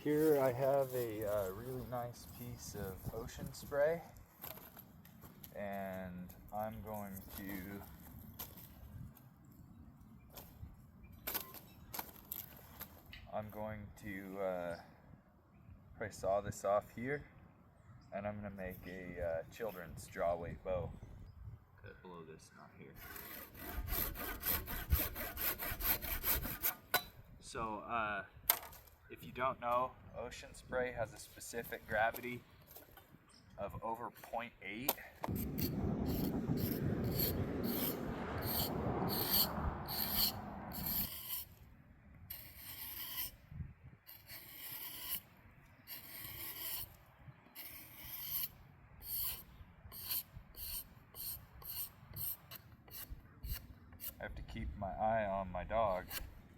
Here I have a really nice piece of ocean spray, and I'm going to probably saw this off here, and I'm going to make a children's draw weight bow. Cut below this knot here. So, if you don't know, ocean spray has a specific gravity of over 0.8. I have to keep my eye on my dog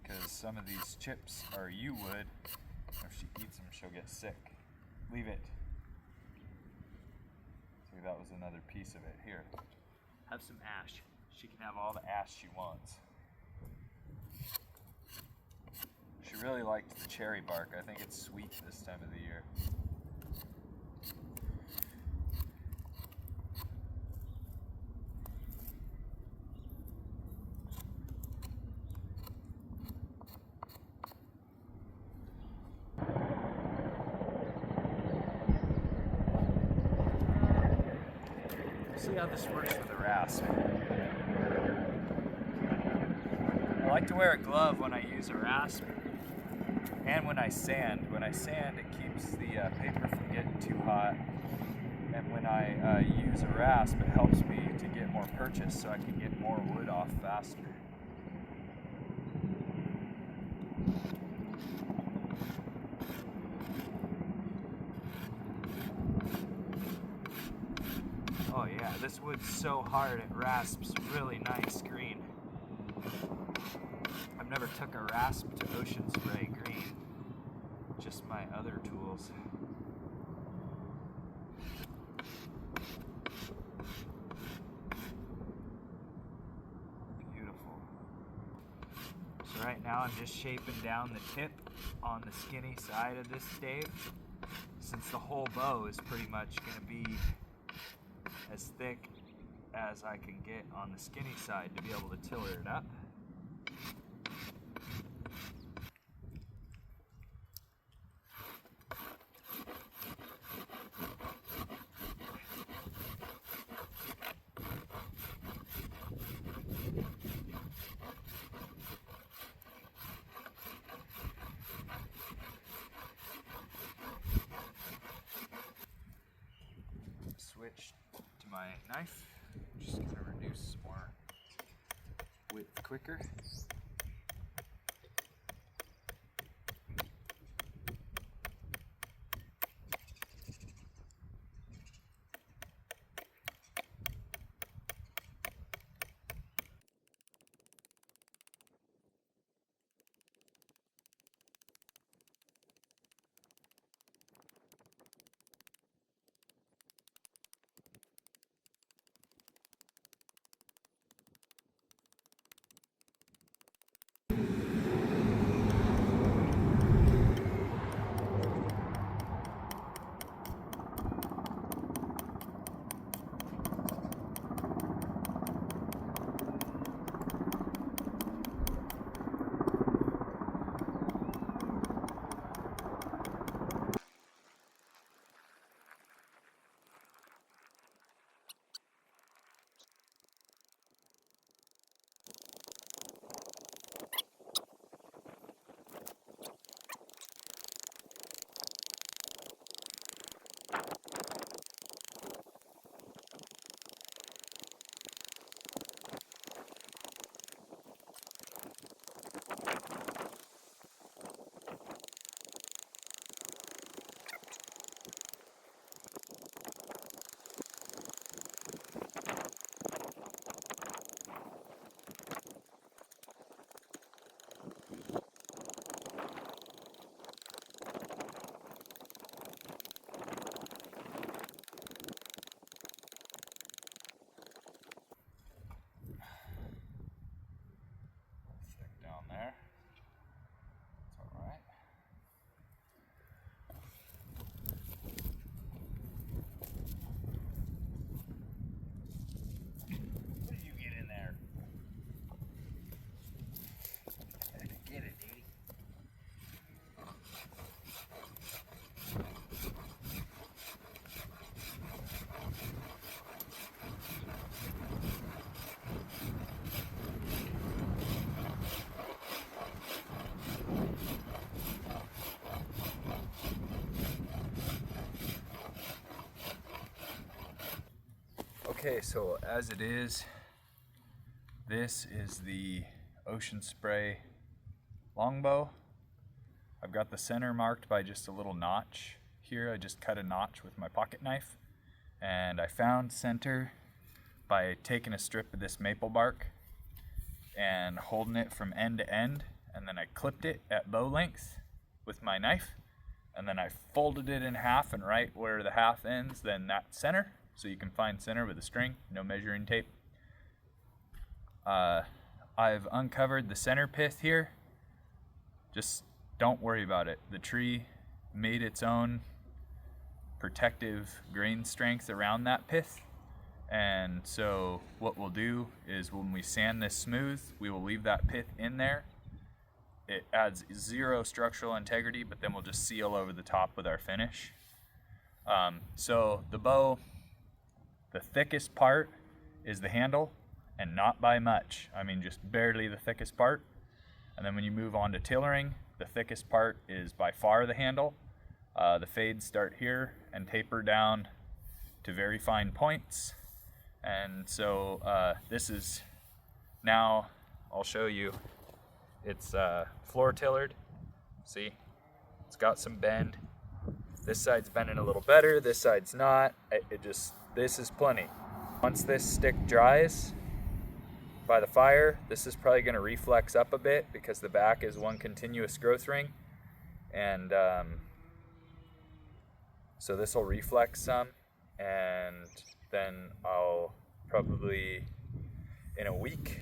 because some of these chips are wood. If she eats them, she'll get sick. Leave it. See, that was another piece of it. Here, have some ash. She can have all the ash she wants. She really liked the cherry bark. I think it's sweet this time of the year. See how this works with a rasp. I like to wear a glove when I use a rasp and when I sand. When I sand, it keeps the paper from getting too hot, and when I use a rasp, it helps me to get more purchase so I can get more wood off faster. Oh yeah, this wood's so hard it rasps really nice green. I've never took a rasp to ocean spray green, just my other tools. Beautiful. So right now I'm just shaping down the tip on the skinny side of this stave, since the whole bow is pretty much going to be as thick as I can get on the skinny side to be able to tiller it up. Switch to my knife. I'm just going to reduce more width quicker. Okay, so as it is, this is the Oceanspray longbow. I've got the center marked by just a little notch here. I just cut a notch with my pocket knife, and I found center by taking a strip of this maple bark and holding it from end to end, and then I clipped it at bow length with my knife, and then I folded it in half, and right where the half ends, then that's center. So you can find center with a string, no measuring tape. I've uncovered the center pith here. Just don't worry about it. The tree made its own protective grain strength around that pith. And so what we'll do is when we sand this smooth, we will leave that pith in there. It adds zero structural integrity, but then we'll just seal over the top with our finish. So the bow, the thickest part is the handle, and not by much. I mean, just barely the thickest part. And then when you move on to tillering, the thickest part is by far the handle. The fades start here and taper down to very fine points. And so this is now, I'll show you, it's floor tillered. See, it's got some bend. This side's bending a little better, this side's not. This is plenty. Once this stick dries by the fire, this is probably going to reflex up a bit because the back is one continuous growth ring. And so this will reflex some, and then I'll probably, in a week,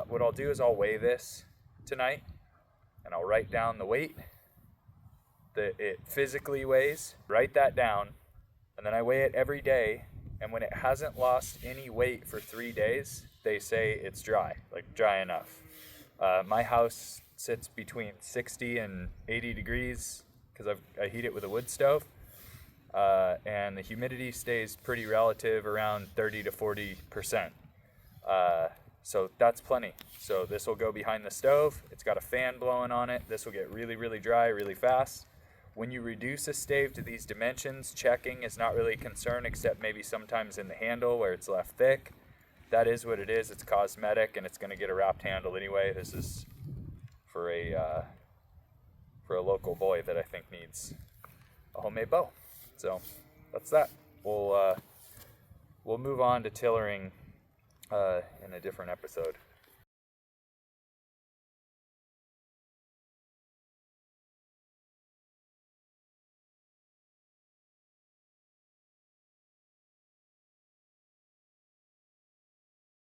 what I'll do is I'll weigh this tonight, and I'll write down the weight that it physically weighs, write that down, and then I weigh it every day, and when it hasn't lost any weight for 3 days, they say it's dry, like dry enough. My house sits between 60 and 80 degrees because I heat it with a wood stove, and the humidity stays pretty relative, around 30 to 40%. So that's plenty. So this will go behind the stove. It's got a fan blowing on it. This will get really, really dry really fast. When you reduce a stave to these dimensions, checking is not really a concern, except maybe sometimes in the handle where it's left thick. That is what it is. It's cosmetic, and it's going to get a wrapped handle anyway. This is for a local boy that I think needs a homemade bow. So that's that. We'll move on to tillering in a different episode.